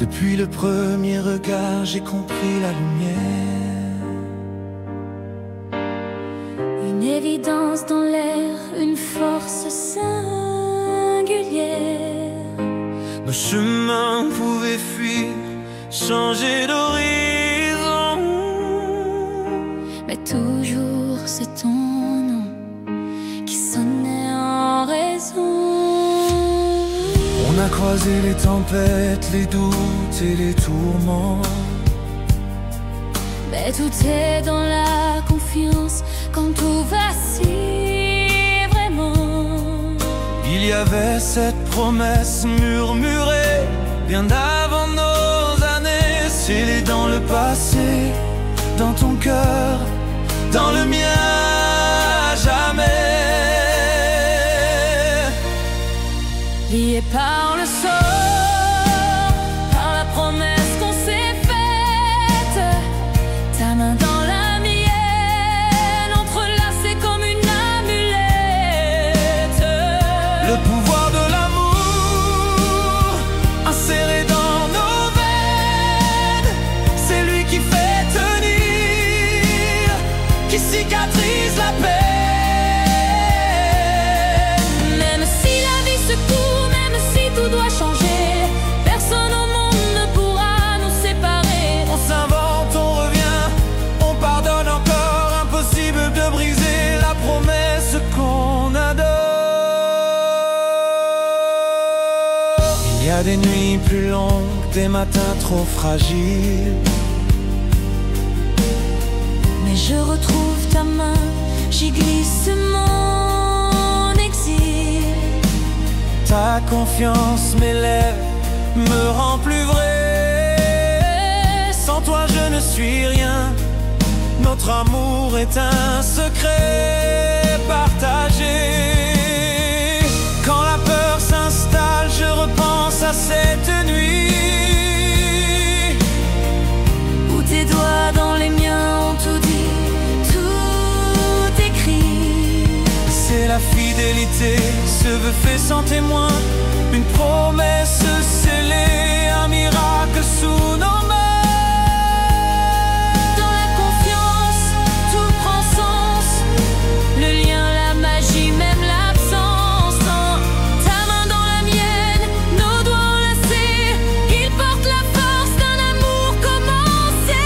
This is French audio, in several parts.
Depuis le premier regard, j'ai compris la lumière. Une évidence dans l'air, une force singulière. Nos chemins pouvaient fuir, changer d'horizon, mais toujours c'est ton nom qui sonnait en raison. On a croisé les tempêtes, les doutes et les tourments, mais tout est dans la confiance quand tout vacille vraiment. Il y avait cette promesse murmurée bien avant nos années, scellée dans le passé, dans ton cœur, dans le mien à jamais. Lié par le sort, par la promesse qu'on s'est faite, ta main dans la mienne, entrelacée comme une amulette. Le pouvoir de l'amour inséré dans nos veines, c'est lui qui fait tenir, qui cicatrise la peine. Même si la vie secoue, même si tout doit changer, personne au monde ne pourra nous séparer. On s'invente, on revient, on pardonne encore, impossible de briser la promesse qu'on adore. Il y a des nuits plus longues, des matins trop fragiles, Mais je retrouve ta main, j'y glisse mon exil. ta confiance m'élève, me rend plus vrai. Sans toi je ne suis rien, notre amour est un secret partagé. Quand la peur s'installe, je repense à cette nuit Où tes doigts dans les miens ont tout dit, tout écrit. c'est la fidélité, ce vœu fait sans témoin, une promesse scellée, un miracle sous nos mains. Dans la confiance, tout prend sens. Le lien, la magie, même l'absence. Dans ta main dans la mienne, nos doigts enlacés, ils portent la force d'un amour commencé.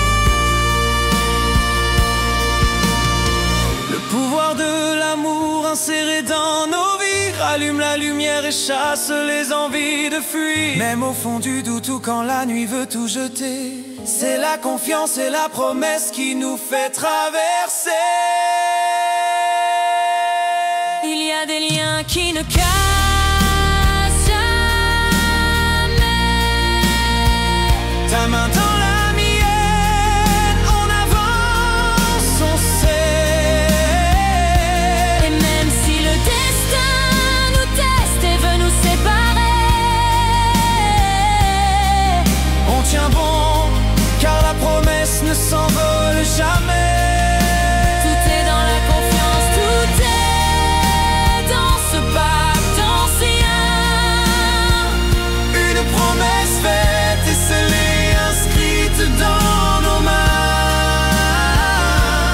Le pouvoir de l'amour inséré dans nos vies rallume la lumière et chasse les envies de fuir. Même au fond du doute ou quand la nuit veut tout jeter, c'est la confiance et la promesse qui nous fait traverser. Il y a des liens qui ne cassent jamais. Ta main dans la mienne, on avance, on sait. Et même si le destin nous teste et veut nous séparer, On tient bon, car la promesse ne s'envole jamais. tout est dans la confiance, tout est dans ce pacte ancien. Une promesse faite et scellée, inscrite dans nos mains.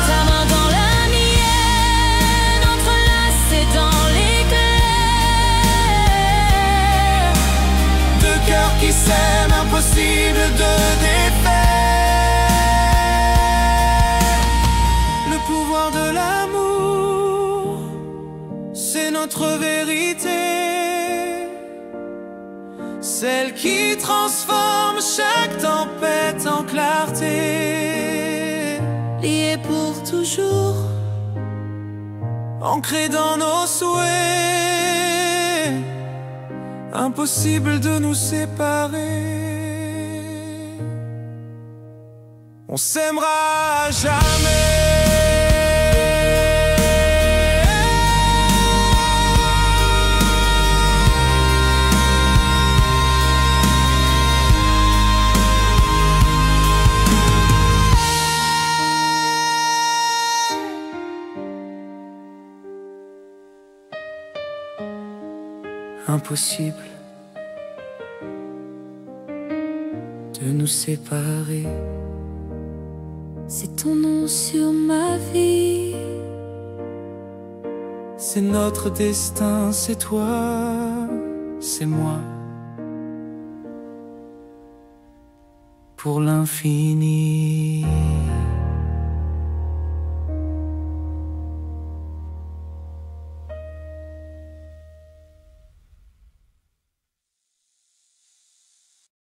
Ta main dans la mienne, entrelacée dans l'éclair. Deux cœurs qui s'aiment, impossible de défaire. Le pouvoir de l'amour, c'est notre vérité, celle qui transforme chaque tempête en clarté. Liés pour toujours, Ancré dans nos souhaits, impossible de nous séparer. On s'aimera jamais. Impossible de nous séparer. C'est ton nom sur ma vie. C'est notre destin, c'est toi, c'est moi. Pour l'infini.